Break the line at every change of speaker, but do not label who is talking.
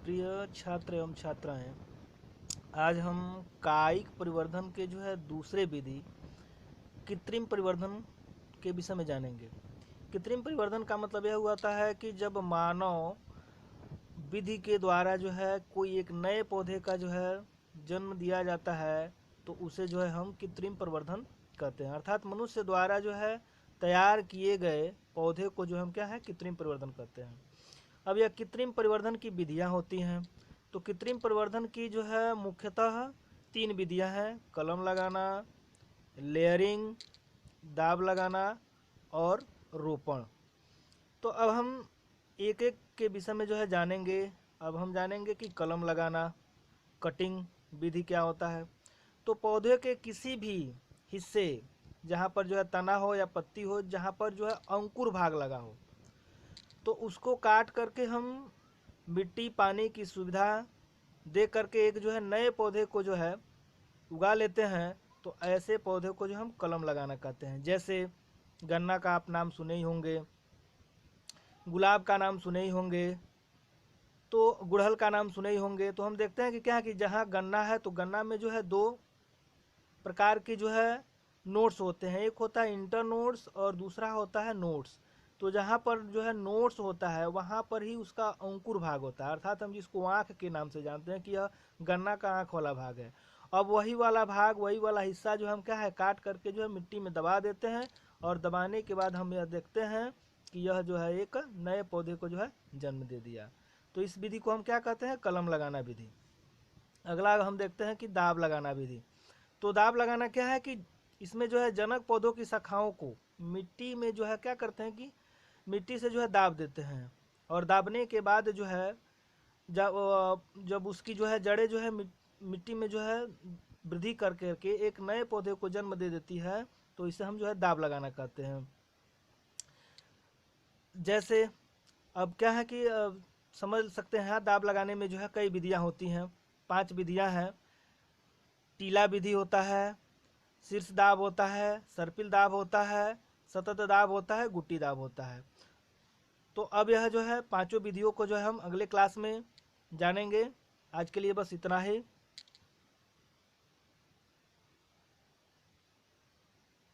प्रिय छात्र एवं छात्राएं, आज हम कायिक परिवर्धन के दूसरे विधि कृत्रिम परिवर्धन के विषय में जानेंगे। कृत्रिम परिवर्धन का मतलब यह होता है कि जब मानव विधि के द्वारा कोई एक नए पौधे का जन्म दिया जाता है, तो उसे हम कृत्रिम परिवर्धन कहते हैं। अर्थात मनुष्य द्वारा तैयार किए गए पौधे को हम क्या है, कृत्रिम परिवर्धन कहते हैं। अब यह कृत्रिम परिवर्धन की विधियां होती हैं। तो कृत्रिम परिवर्धन की मुख्यतः 3 विधियां हैं: कलम लगाना, लेयरिंग, दाब लगाना और रोपण। तो अब हम एक एक के विषय में जानेंगे। अब हम जानेंगे कि कलम लगाना, कटिंग विधि क्या होता है। तो पौधे के किसी भी हिस्से जहाँ पर तना हो या पत्ती हो, जहाँ पर अंकुर भाग लगा हो, तो उसको काट करके हम मिट्टी पानी की सुविधा दे करके एक नए पौधे को उगा लेते हैं। तो ऐसे पौधे को हम कलम लगाना कहते हैं। जैसे गन्ना का आप नाम सुने ही होंगे, गुलाब का नाम सुने ही होंगे, तो गुड़हल का नाम सुने ही होंगे। तो हम देखते हैं कि क्या है कि जहाँ गन्ना है तो गन्ना में 2 प्रकार के नोट्स होते हैं। एक होता है इंटर नोट्स और दूसरा होता है नोट्स। तो जहाँ पर नोट्स होता है वहाँ पर ही उसका अंकुर भाग होता है, अर्थात हम जिसको आँख के नाम से जानते हैं कि यह गन्ना का आँख वाला भाग है। अब वही वाला भाग, वही वाला हिस्सा हम क्या है, काट करके मिट्टी में दबा देते हैं, और दबाने के बाद हम यह देखते हैं कि यह एक नए पौधे को जन्म दे दिया। तो इस विधि को हम क्या कहते हैं, कलम लगाना विधि। अगला हम देखते हैं कि दाब लगाना विधि। तो दाब लगाना क्या है कि इसमें जनक पौधों की शाखाओं को मिट्टी में क्या करते हैं कि मिट्टी से दाब देते हैं, और दाबने के बाद जब उसकी जड़ें मिट्टी में वृद्धि कर करके एक नए पौधे को जन्म दे देती है। तो इसे हम दाब लगाना कहते हैं। जैसे अब क्या है कि समझ सकते हैं, दाब लगाने में कई विधियां होती हैं। 5 विधियां हैं। टीला विधि होता है, शीर्ष दाब होता है, सर्पिल दाब होता है, सतत दाब होता है, गुट्टी दाब होता है। तो अब यह पांचों विधियों को हम अगले क्लास में जानेंगे। आज के लिए बस इतना ही।